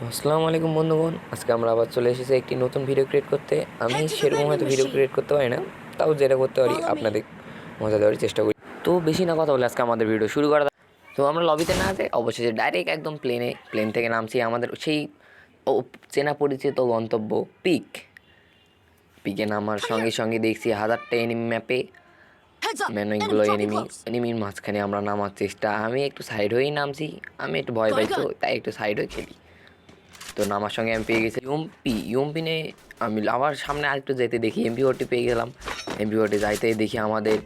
আসসালামু আলাইকুম বন্ধুগণ, আজকে আমরা আবার চলে এসেছি একটি নতুন ভিডিও ক্রিয়েট করতে। আমি Head to the সেরকম vending হয়তো ভিডিও machine. ক্রিয়েট করতে পারি না, তাও যেটা করতে পারি Follow me. আপনাদের মজা দেওয়ার চেষ্টা করি। তো বেশি না কথা বলে আজকে আমাদের ভিডিও শুরু করা যাক। তো আমরা লবিতে না যেতে অবশেষে ডাইরেক্ট একদম প্লেন থেকে নামছি আমাদের সেই চেনা পরিচিত গন্তব্য পিকে নামার সঙ্গে সঙ্গে দেখছি হাজারটা এনিমি ম্যাপে Heads up. অনেকগুলো Enemy dropping close. এনিমির মাঝখানে আমরা নামার চেষ্টা। আমি একটু সাইড হয়েই নামছি, আমি একটু ভয় পাই, তো তাই একটু সাইড হয়ে খেলি। তো নামার সঙ্গে আমি পেয়ে গেছি ইউএমপি নিয়ে আমি আবার সামনে আরেকটু যেতে দেখি এমপি পেয়ে গেলাম। এমপি যাইতে দেখি আমাদের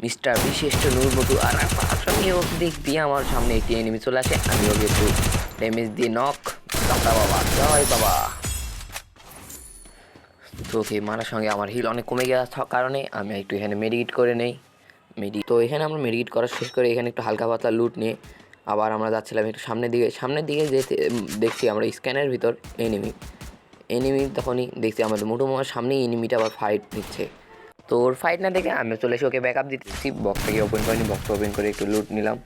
মিস্টার বিশিষ্ট নূরবটু আর তার সঙ্গে ওকে দেখবি আমার সামনে একটি এনিমি চলে আসে। আমি ওকে একটু ড্যামেজ দিয়ে নক বাবা জয় বাবা। তো ওকে মারার সঙ্গে আমার হিল অনেক কমে যাওয়ার কারণে আমি একটু এখানে মেডিকেট করে নেই। তো এখানে আমরা মেডিকেট করা শেষ করে এখানে একটু হালকা পাতলা লুট নিয়ে আবার আমরা যাচ্ছিলাম একটু সামনের দিকে যেতে দেখছি আমরা স্ক্যানের ভিতর এনিমি তখনই দেখছি আমাদের মোটামুটি সামনেই এনিমিটা আবার ফাইট নিচ্ছে। তো ওর ফাইট না দেখে আমি চলে এসে ওকে ব্যাকআপ দিতেছি। বক্সটাকে ওপেন করিনি, বক্সটা ওপেন করে একটু লুট নিলাম।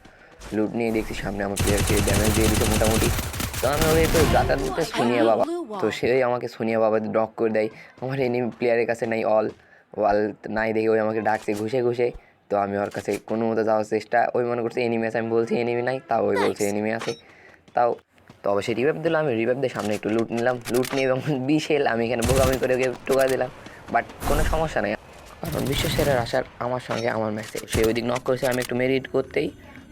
লুট নিয়ে দেখছি সামনে আমার প্লেয়ারকে ড্যামেজ দিয়ে দিচ্ছে মোটামুটি। তো আমি ওকে একটু যাতায়াত দিতে সোনিয়া বাবা, তো সেই আমাকে সোনিয়া বাবা ড্রপ করে দেয়। আমার এনিমি প্লেয়ারের কাছে নাই ওয়াল নাই দেখে ওই আমাকে ডাকছে ঘুষে। তো আমি ওর কাছে কোনো মতো যাওয়ার চেষ্টা, ওই মনে করছে এনিমি আছে, আমি বলছি এনিমি নাই, তাও ওই বলছে এনিমি আছে। তাও তো অবশ্যই রিভাইভ দিলাম, আমি রিভাইভ দিয়ে সামনে একটু লুট নিলাম। লুট নিয়ে এবং বিশেল আমি এখানে বোকামি করে ওকে টোকা দিলাম, বাট কোনো সমস্যা নেই কারণ বিশ্বসেরার আসার আমার সঙ্গে আমার ম্যাচে সে ওই দিক নক করেছে। আমি একটু মেরিট করতেই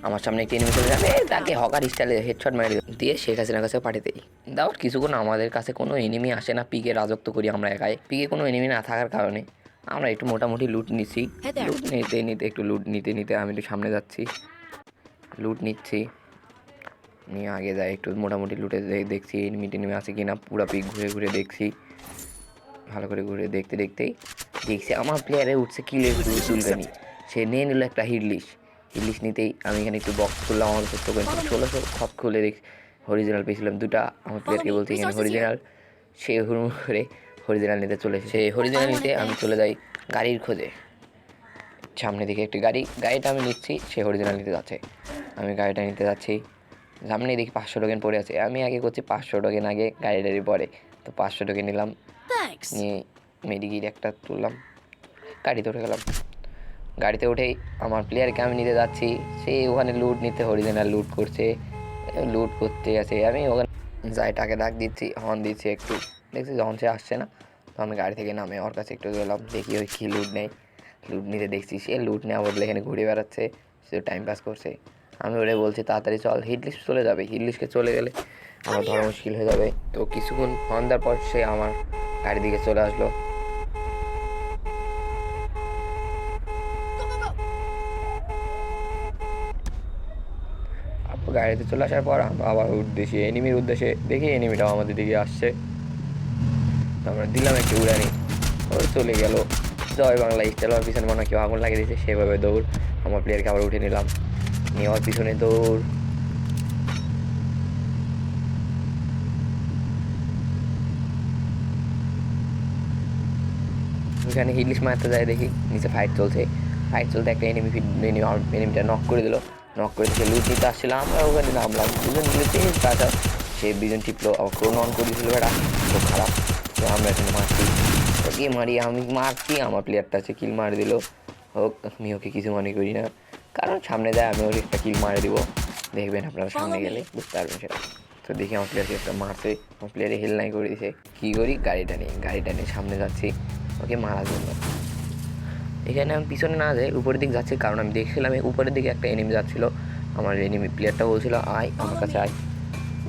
আমার সামনে একটি এনিমি চলে যাবে, তাকে হকার স্টাইলে হেডশট মারি দিয়ে শেখ হাসিনার কাছে পাঠিয়ে দিই। দাওয়ার কিছুক্ষণ আমাদের কাছে কোনো এনিমি আসে না, পিকে রাজত্ব করি আমরা একাই। পিকে কোনো এনিমি না থাকার কারণে আমরা একটু মোটামুটি লুট নিচ্ছি। লুট নিতে আমি একটু সামনে যাচ্ছি, লুট নিচ্ছি নিয়ে আগে যাই একটু মোটামুটি লুটে দেখছি এনিমি আছে কি না। পুরো পিক ঘুরে দেখছি, ভালো করে ঘুরে দেখতেই দেখছি আমার প্লেয়ারে উঠছে কিলের চুলকানি। সে নিয়ে নিল একটা হিডলিশ নিতেই আমি এখানে একটু বক্স খুললাম। আমার 1600 খপ খুলে দেখি হরিজিনাল পেয়েছিলাম দুটা। আমার প্লেয়ারকে বলছি এখানে হরিজিনাল, সে হুড়মুড় করে হরিজিনাল নিতে চলে এসে হরিজিনাল নিতে আমি চলে যাই গাড়ির খোঁজে। সামনে দিকে একটি গাড়িটা আমি নিচ্ছি, সে হরিজিনাল নিতে যাচ্ছে, আমি গাড়িটা নিতে যাচ্ছি। সামনে দেখি 500 টোকেন পড়ে আছে, আমি আগে করছি 500 টোকেন আগে গাড়ি পরে। তো 500 টোকেন নিলাম, নিয়ে মেডিকিট একটা তুললাম, গাড়িতে উঠে গেলাম। গাড়িতে উঠেই আমার প্লেয়ারকে আমি নিতে যাচ্ছি, সে ওখানে লুট নিতে হরিজিনাল লুট করতে আছে। আমি ওখানে যাই টাকে ডাক দিচ্ছি, হর্ন দিচ্ছি একটু, দেখছি যখন সে আসছে না, তো আমি গাড়ি থেকে নামে ওর কাছে একটু গেলাম, দেখি ওই কী লুট নেই। লুট নিতে দেখছি সে লুট নেওয়া বদলে এখানে ঘুরে বেড়াচ্ছে, সে টাইম পাস করছে। আমি ওরে বলছি তাড়াতাড়ি চল, হিটলিস্ট চলে যাবে, হিটলিস্টকে চলে গেলে আমার ধরা মুশকিল হয়ে যাবে। তো কিছুক্ষণ হর্ন দেওয়ার পর সে আমার গাড়ির দিকে চলে আসলো। গাড়িতে চলে আসার পর আমরা আবার এনিমির উদ্দেশ্যে দেখি এনিমিটাও আমাদের দিকে আসছে। তো আমরা দিলাম একটু উড়ানি, ওর চলে গেল। জয় বাংলা স্টাইল। ওর পিছনে মনে হয় কেউ আগুন লাগিয়ে দিয়েছে, সেভাবে দৌড়। আমার প্লেয়ারকে আবার উঠে নিলাম, নিয়ে ওর পিছনে দৌড়। ওইখানে হিটলিস্ট মারতে যায়, দেখি নিচে ফাইট চলতে একটা এনিমিটা নক করে দিল। নক করে সে লুট নিতে আসছিলাম, আমরা ওখানে নামলাম, দুজন মিলেছে তাটা সে বিজন টিপলো, আবার ক্রোন অন করে দিয়েছিল, বেটা খুব খারাপ। তো আমরা এখানে আমি মারছি, আমার প্লেয়ারটা আছে কিল মারি দিল। হোক, আমি ওকে কিছু মনে করি না, কারণ সামনে যায় আমি ওকে একটা কিল মারে দিব, দেখবেন আপনারা সামনে গেলে বুঝতে পারবেন সেটা। তো দেখি আমার প্লেয়ারকে একটা মারছে, আমার প্লেয়ারে হেল নাই করে দিয়েছে। কী করি, গাড়িটা নিয়ে সামনে যাচ্ছি ওকে মারার জন্য। এখানে আমি পিছনে না যাই উপরের দিক যাচ্ছি, কারণ আমি দেখছিলাম উপরের দিকে একটা এনিমি যাচ্ছিল। আমার এনিমি প্লেয়ারটা বলছিল আয় আমার কাছে আয়,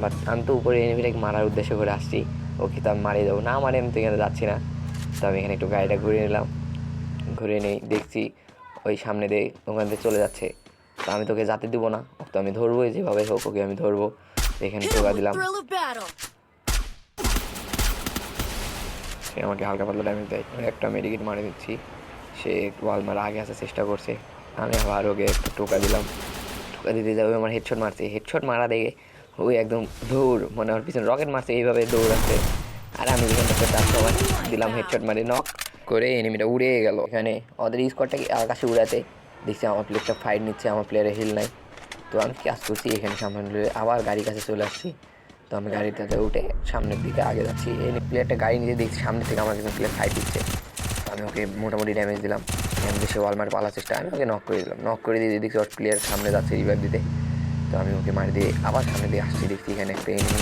বাট আমি তো উপরে এনিমিটাকে মারার উদ্দেশ্য করে আসছি, ওকে তো আমি মারিয়ে দেবো না, আমার আমি তো এখানে যাচ্ছি না। তো আমি এখানে একটু গাড়িটা ঘুরিয়ে নিলাম, ঘুরে নেই দেখছি ওই সামনে দিয়ে ওখান থেকে চলে যাচ্ছে। তো আমি তোকে যেতে দিব না, তো আমি ধরবো, যেভাবে হোক ওকে আমি ধরবো। এখানে টোকা দিলাম, সে আমাকে হালকা পাতলা ড্যামেজ দেয়, একটা মেডিকেট মারে দিচ্ছি। সে ওয়াল মারা আগে আসার চেষ্টা করছে, আমি আবার ওকে একটু টোকা দিতে যাবে, আমার হেডশট মারা দেখে ওই একদম দৌড়, মানে আমার পিছনে রকেট মারছে, এইভাবে দৌড়াচ্ছে। আর আমি এখানে একটা দিলাম হেডশট মারে নক করে, এনিমিটা উড়ে গেল। এখানে ওদের স্কোয়াডটাকে আকাশে উড়াতে দেখছি আমার প্লেয়ারটা ফাইট নিচ্ছে, আমার প্লেয়ারে হিল নাই। তো আমি কাজ করছি এখানে সামনে, আবার গাড়ির কাছে চলে আসছি। তো আমি গাড়িটাতে উঠে সামনের দিকে আগে যাচ্ছি। এই প্লেয়ারটা গাড়ি নিয়ে দেখছি সামনে থেকে আমার কিছু প্লেয়ার ফাইট দিচ্ছে। তো আমি ওকে মোটামুটি ড্যামেজ দিলাম। সে ওয়ালমার্ট পালার চেষ্টা, আমি ওকে নক করে দিলাম। নক করে দিয়ে দেখছি ওর প্লেয়ার সামনে যাচ্ছে রিভাইভ দিতে। তো আমি ওকে মারি দিয়ে আবার সামনে দিয়ে আসছি, দেখছি এখানে একটা এনিমি।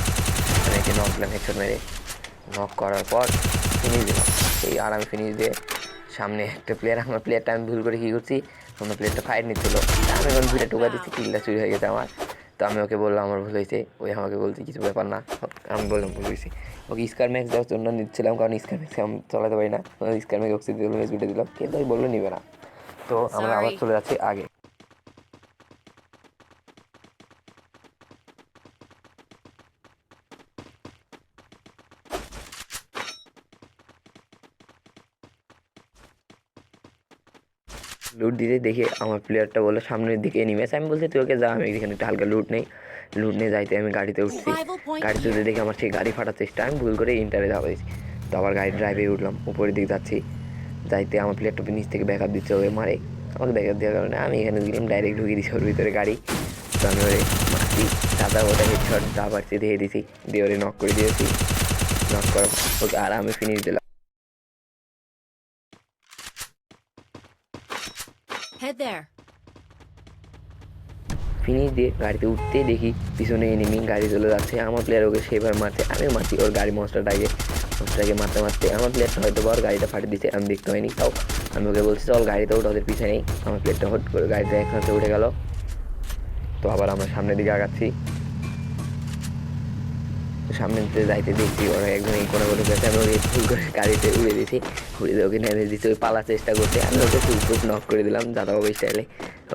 আমি একে নক দিলাম হেডশট মেরে। নক করার পর ফিনিশ দিলাম। আর আমি ফিনিশ দিয়ে সামনে একটা প্লেয়ার, আমার প্লেয়ারটা আমি ভুল করে কী করছি, অন্য প্লেয়ারটা ফাইট নিচ্ছিল, আমি এখন দুইটা টোকা দিচ্ছি, কিলটা চুরি হয়ে গেছে আমার। তো আমি ওকে বললাম আমার ভুল হয়েছে, ওই আমাকে বলছি কিছু ব্যাপার না, আমি বললাম ভুল হয়েছে। ওকে স্কার ম্যাক্স দেওয়ার জন্য নিচ্ছিলাম, কারণ স্কার ম্যাক্স আমি চালাতে পারি না। স্কার ম্যাক্স অক্সিজেন ম্যাক্স উঠে দিলাম, কিন্তু ওই বললো নিবে না। তো আমরা আবার চলে যাচ্ছি আগে। লুট দিতে দেখে আমার প্লেয়ারটা বললো সামনের দিকে এনিমি আছে। আমি বলছি তুই ওকে যা, আমি এখানে একটা হালকা লুট নিয়ে যাইতে আমি গাড়িতে উঠছি। গাড়িতে উঠে দেখে আমার সেই গাড়ি ফাটার চেষ্টা, আমি ভুল করে ইন্টারে যাওয়া দিয়েছি। তো আবার গাড়ি ড্রাইভে উঠলাম, উপরের দিকে যাচ্ছি। যাইতে আমার প্লেয়ারটা নিচ থেকে ব্যাকআপ দিচ্ছে, ওকে মারে। আমাকে ব্যাকআপ দেওয়ার কারণে আমি এখানে দিলাম ডাইরেক্ট ঢুকিয়ে দিচ্ছি ওর ভিতরে গাড়ি। তো আমি ওরে মারছি, সাদা ওটা হেডশট যা পারছি দিয়ে দিছি, দিয়ে ওরে নক করে দিয়েছি। নক করার ওকে আর আমি ফিনিশ দিলাম। ফিনিশ দিয়ে গাড়িতে উঠতেই দেখি পিছনে এনিমি গাড়ি চলে যাচ্ছে। আমার প্লেয়ার ওকে সেভাবে মারছে, আমিও মারছি ওর গাড়ি মনস্টারটাকে মারতে মারতে আমার প্লেয়ারটা হয়তো বা ওর গাড়িটা ফাটিয়ে দিচ্ছে, আমি দেখতে পাইনি। তাও আমি ওকে বলছি চল গাড়িতে উঠে, ওদের পিছনে নেই। আমার প্লেয়ারটা হট করে গাড়িতে একসাথে উঠে গেল। তো আবার আমরা সামনের দিকে আগাচ্ছি। সামনে যাইতে দেখছি ওরা একজন এই কোনো গেছে, আমি ওকে ফুল করে গাড়িতে উড়ে দিয়েছি। উড়ে দিয়ে ওকে নেমে দিচ্ছি, ওই পালার চেষ্টা করছে, আমি ওকে ফুল নক করে দিলাম দাদাবাবু স্টাইলে।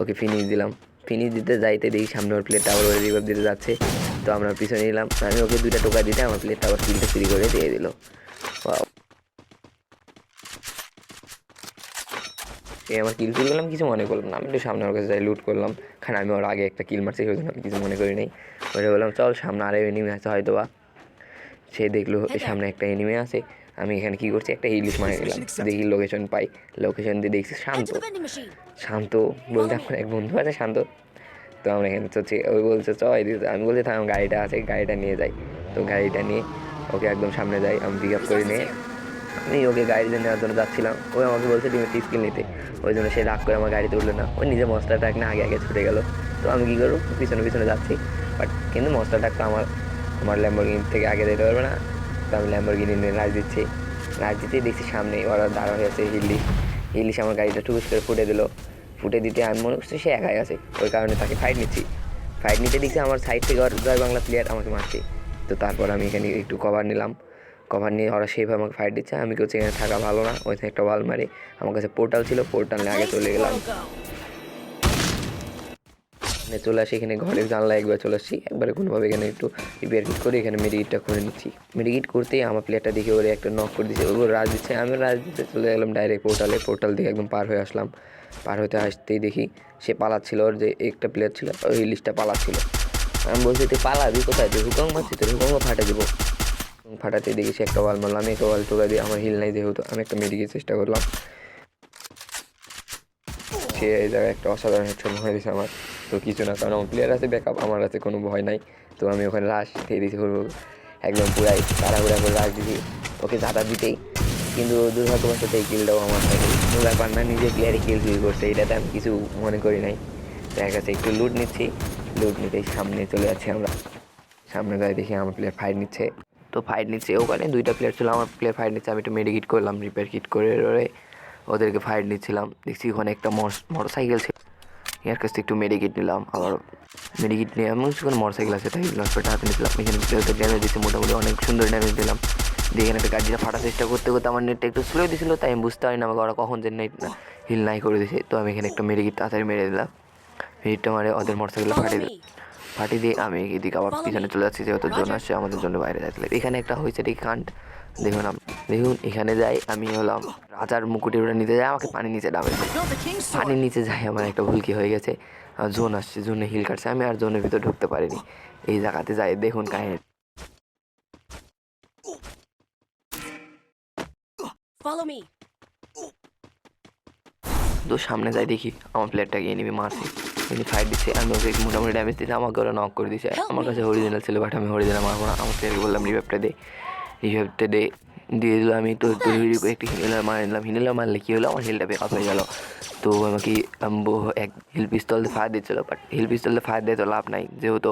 ওকে ফিনিশ দিলাম। ফিনিশ দিতে যাইতে দেখি সামনে ওর প্লেটটা আবার ওই রিভাইভ দিতে যাচ্ছে। তো আমরা পিছনে নিলাম, আমি ওকে দুইটা টোকা দিতে আমার প্লেটটা আবার কিলটা চুরি করে দিয়ে দিল। সে আমার কিল চুরি করলাম, কিছু মনে করলাম না, আমি একটু সামনে ওর কাছে যাই লুট করলাম। কারণ আমি ওর আগে একটা কিল মারছি, সেই জন্য আমি কিছু মনে করি নাই। ওটা বললাম চল সামনে আরও এনিমি আছে হয়তো বা। সে দেখলো সামনে একটা এনিমি আছে, আমি এখানে কী করছি একটা ইলিশ মারে গেলাম। দেখি লোকেশন পাই, লোকেশন দিয়ে দেখছি শান্ত বলতে আমার এক বন্ধু আছে শান্ত। তো আমরা এখানে চলছি, ওই বলছে চ এদিকে, আমি বলছি থাম গাড়িটা আছে, গাড়িটা নিয়ে যাই। তো গাড়িটা নিয়ে ওকে একদম সামনে যাই, আমি পিক আপ করে নিয়ে আমি ওকে গাড়িতে নেওয়ার জন্য যাচ্ছিলাম। ওই আমাকে বলছে তুমি একটা স্কিল নিতে, ওই জন্য সে রাগ করে আমার গাড়িতে উঠলো না, ওই নিজে মশলা ট্রাক না আগে ছুটে গেলো। তো আমি কী করবো, পিছনে যাচ্ছি। বাট কিন্তু মশলা ট্রাকটা আমার ল্যাম্বরগিনি থেকে আগে যেতে পারবে না। তো আমি ল্যাম্বরগিনি নিয়ে রাজ দিতেই দেখছি সামনে ওরা দাঁড়া হয়ে আছে ইলিশ আমার গাড়িটা টুকুস করে ফুটে দিতে আমি মনে করছি সে একাই আছে, ওই কারণে তাকে ফাইট নিতে দেখছি আমার সাইড থেকে জয় বাংলা প্লেয়ার আমাকে মারছে। তো তারপর আমি এখানে একটু কভার নিয়ে ওরা সেইভাবে আমাকে ফাইট দিচ্ছে। আমি কেউ এখানে থাকা ভালো না, ওইখানে একটা ওয়াল মারে, আমার কাছে পোর্টাল ছিল, পোর্টাল নিয়ে আগে চলে গেলাম। চলে আসি এখানে ঘরের জানলা একবার চলে আসছি, একবারে কোনোভাবে এখানে একটু রিপেয়ার কিট করে এখানে মেডিকিটটা করে নিচ্ছি। মেডিকিট করতেই আমার প্লেয়ারটা দেখে ওরে একটা নক করে দিচ্ছে, ওর রাজ দিচ্ছে, আমি রাজ দিতে চলে গেলাম ডাইরেক্ট পোর্টাল থেকে একদম পার হয়ে আসলাম। পার হতে আসতেই দেখি সে পালাচ্ছিল, ওর যে একটা প্লেয়ার ছিল ওই লিস্টটা পালাচ্ছিল। আমি বলছি তুই পালাবি কোথায়, তুই হুকং মারছি, তোর হুকং ফাটে দেবো। ফাটাতে দেখি সে একটা ওয়াল মারলাম, আমি একটা ওয়াল টোকা দিয়ে আমার হিল নাই যেহেতু আমি একটা মেডিকেল চেষ্টা করলাম। সে এই জায়গায় একটা অসাধারণ হেডশট হয়ে দিয়েছে আমার। তো কিছু না, কারণ আমার প্লেয়ার আছে ব্যাকআপ, আমার কাছে কোনো ভয় নাই। তো আমি ওখানে রাশ দিয়ে দিয়েছি একদম পুরাই তাড়াহুড়া করে রাশ দিয়েছি ওকে ঝাঁটা দিতেই। কিন্তু দুর্ভাগ্যবশত এই কিলটাও আমার থাকে ব্যাপার না, নিজে প্লেয়ারই কিল চুরি করছে, এটাতে আমি কিছু মনে করি নাই। দেখা গেছে একটু লুট নিতেই সামনে চলে যাচ্ছি আমরা। সামনে যাই দেখি আমার প্লেয়ার ফাইট নিচ্ছে। তো ফাইট নিচ্ছে ওখানে দুইটা প্লেয়ার ছিল, আমার প্লেয়ার ফাইট নিচ্ছে, আমি একটু মেডিকিট করলাম, রিপেয়ার কিট করে ওদেরকে ফাইট নিচ্ছিলাম। দেখছি ওখানে একটা মোটর সাইকেল ছিল, এর কাছ থেকে একটু মেডিকিট নিলাম। আবার মেডিকিট নিয়ে এমন কিছুক্ষণ মোটর সাইকেল আছে তাই লসপেটটা হাতে নিয়েছিলাম। এখানে প্লেয়ারকে ড্যামেজ দিচ্ছে, মোটামুটি অনেক সুন্দর ড্যামেজ দিলাম। দিয়ে এখানে একটা গাড়িটা ফাটার চেষ্টা করতে আমার নেটটা একটু স্লো দিয়েছিলো, তাই আমি বুঝতে পারি না আমাকে ওরা কখন যে নেট হিল নাই করে দিয়েছে। তো আমি এখানে একটা মেডিকিট তাড়াতাড়ি মেরে দিলাম, মেডিটটা মারে ওদের মোটর সাইকেলে ফাটিয়ে দিয়ে আমি এদিকে আবার পিছনে চলে যাচ্ছি, যেহেতু জোন আসছে আমাদের জন্য বাইরে যাচ্ছিল। এখানে একটা হয়েছে ঠিক কান্ড, দেখুন এখানে যাই আমি হলাম রাজার মুকুটি ওটা নিতে যাই, আমাকে পানির নিচে যাই, আমার একটা ভুল কি হয়ে গেছে, জোন আসছে, জোনে হিল কাটছে, আমি আর জোনের ভিতরে ঢুকতে পারিনি। এই জায়গাতে যাই দেখুন কাহিনী। তো সামনে যাই দেখি আমার প্লেয়ারটাকে এনিমি মারছে। উনি ফাইট দিচ্ছে, আমি ওকে মোটামুটি ড্যামেজ দিতে আমাকে ওরা নক করে দিচ্ছে। আমার কাছে অরিজিনাল ছিল, বাট আমি অরিজিনাল মারবো না। আমাকে বললাম রিভাইভটা দিয়ে দিল। আমি তো একটি হিলের মার নিলাম। হিলের মারলে কী হলো, আমার হিলটা বেকআপ হয়ে গেল। তো আমাকে এক হিল পিস্তল দিয়ে ফায়ার দিচ্ছিলো, বাট হিল পিস্তল দিয়ে ফায়ার দিয়ে তো লাভ নাই, যেহেতু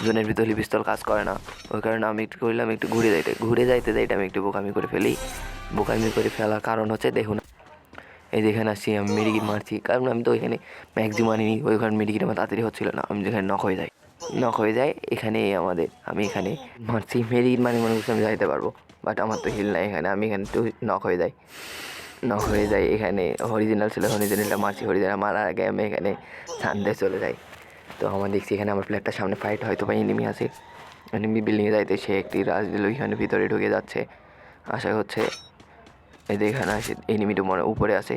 জোনের ভিতর হিল পিস্তল কাজ করে না। ওই কারণে আমি একটু করলাম একটু ঘুরে যাইতে আমি একটু বোকামি করে ফেলি। বোকামি করে ফেলার কারণ হচ্ছে, দেখুন এই যেখানে আসছি আমি মেডিকেট মারছি, কারণ আমি তো ওইখানে ম্যাক্সিমাম আনিনি, ওইখানে মেডিকেট আমার তাড়াতাড়ি হচ্ছিলো না। আমি যেখানে নক হয়ে যায় এখানে আমি এখানে মারছি মেডিকেট মনে করছি আমি যাইতে পারবো, বাট আমার তো হিল নাই এখানে। আমি এখানে একটু নক হয়ে যাই এখানে হরিজিনাল ছিল, হরিজিনালটা মারছি। হরিজিনাল মারার আগে আমি এখানে সানডে চলে যাই। তো আমার দেখছি এখানে আমার প্লেয়ারটার সামনে ফাইট, হয়তো বা এনিমি আছে। এনিমি বিল্ডিংয়ে যাইতে সে একটি রাজ দিল, ওইখানে ভিতরে ঢুকে যাচ্ছে। আশা হচ্ছে এই যে এখানে আসে এনিমিটা মনে উপরে আছে,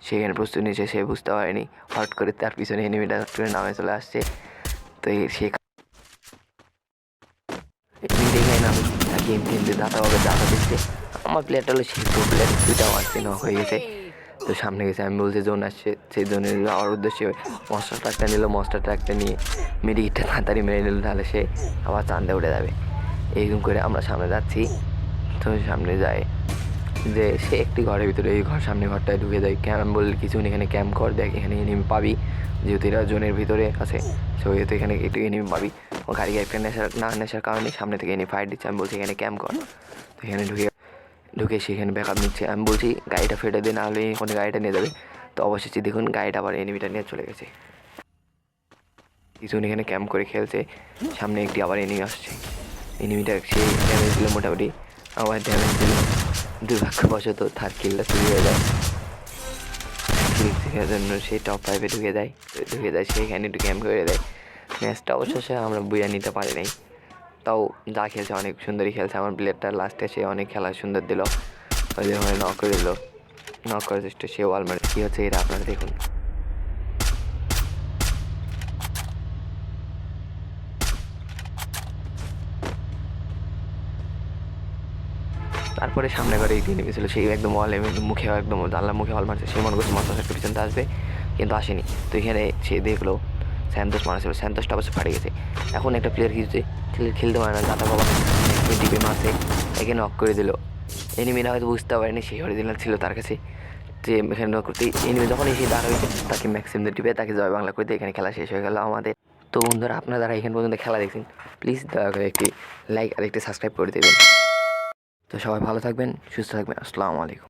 সেখানে প্রস্তুতি নিয়েছে, সে বুঝতে পারেনি। হট করে তার পিছনে এনিমিটা নামে চলে আসছে। তো সে দেখে আমি তাকে এমনি দাদা দিচ্ছে। আমার প্লেয়ারটা হলো সেই প্লেয়ার, দুইটা মারছে নক হয়ে গেছে। তো সামনে গেছে, আমি বলছি জোন আসছে, সেই জোনে যাওয়ার উদ্দেশ্যে মস্টার ট্রাকটা নিল। মস্টার ট্রাকটা নিয়ে মেডিকেটটা তাড়াতাড়ি মেরে নিল, তাহলে সে আবার চাঁদে উঠে যাবে। এইরকম করে আমরা সামনে যাচ্ছি। তো সামনে যায় যে সে একটি ঘরের ভিতরে, এই সামনে ঘরটায় ঢুকে যায়। ক্যাম্প বললে কিছু এখানে ক্যাম্প কর, দেখ এখানে এনিমি পাবি, যেহেতু এরা জোনের ভিতরে আছে, সেহেতু এখানে একটু এনিমি পাবি। ও গাড়ি একটা নেশার কারণে সামনে থেকে এনে ফায়ার দিচ্ছে। আমি বলছি এখানে ক্যাম্প কর। তো এখানে ঢুকে সেখানে ব্যাকআপ নিচ্ছে। আমি বলছি গাড়িটা ফেটে দে, না হলে ওখানে গাড়িটা নিয়ে যাবে। তো অবশেষে দেখুন গাড়িটা আবার এনিমিটা নিয়ে চলে গেছে। কিছুজন এখানে ক্যাম্প করে খেলছে, সামনে একটি আবার এনিমি আসছে। এনিমিটা সে ড্যামেজ দিল, মোটামুটি আবার ড্যামেজ দিল। দুর্ভাগ্যবশত তার কিলটা চুরি হয়ে যায়। শেখার জন্য সে টপ 5-এ ঢুকে যায়, সে এখানে একটু ক্যাম্প করে দেয়। ম্যাচটা অবশ্যই আমরা বুঝে নিতে পারি নাই, তাও যা খেলছে অনেক সুন্দরই খেলছে। আমার প্লেয়ারটা লাস্টে সে অনেক খেলা সুন্দর দিল, ওই যে নক করে দিল, নক করার চেষ্টা সে ওয়াল মারে। কী হচ্ছে এটা আপনারা দেখুন। তারপরে সামনে ঘরে একটি নেমে ছিল, সেই একদম মুখে একদম জানলার মুখে হল মারছে। সে মনে করছে মাস্টার একটা পিছনতে আসবে, কিন্তু আসেনি। তো এখানে সে দেখলো স্যান্তোস মারা ছিল, স্যান্তোসটা অবশ্যই ফাটে গেছে। এখন একটা প্লেয়ার খেলতে পারে না, দাদা বাবা টিপে মারছে, একে নক করে দিল। এনিমিরা হয়তো বুঝতে পারেনি সেই অরিজিনাল ছিল তার কাছে, যে এখানে নক করতে এনিমি যখন এসে দাঁড়া হয়েছে, তাকে ম্যাক্সিমাম টিপে তাকে জয় বাংলা করতে এখানে খেলা শেষ হয়ে গেল আমাদের। তো বন্ধুরা, আপনারা যারা এখান পর্যন্ত খেলা দেখছেন, প্লিজ দয়া করে একটি লাইক আর একটি সাবস্ক্রাইব করে দেবেন। তো সবাই ভালো থাকবেন, সুস্থ থাকবেন। আসসালামু আলাইকুম।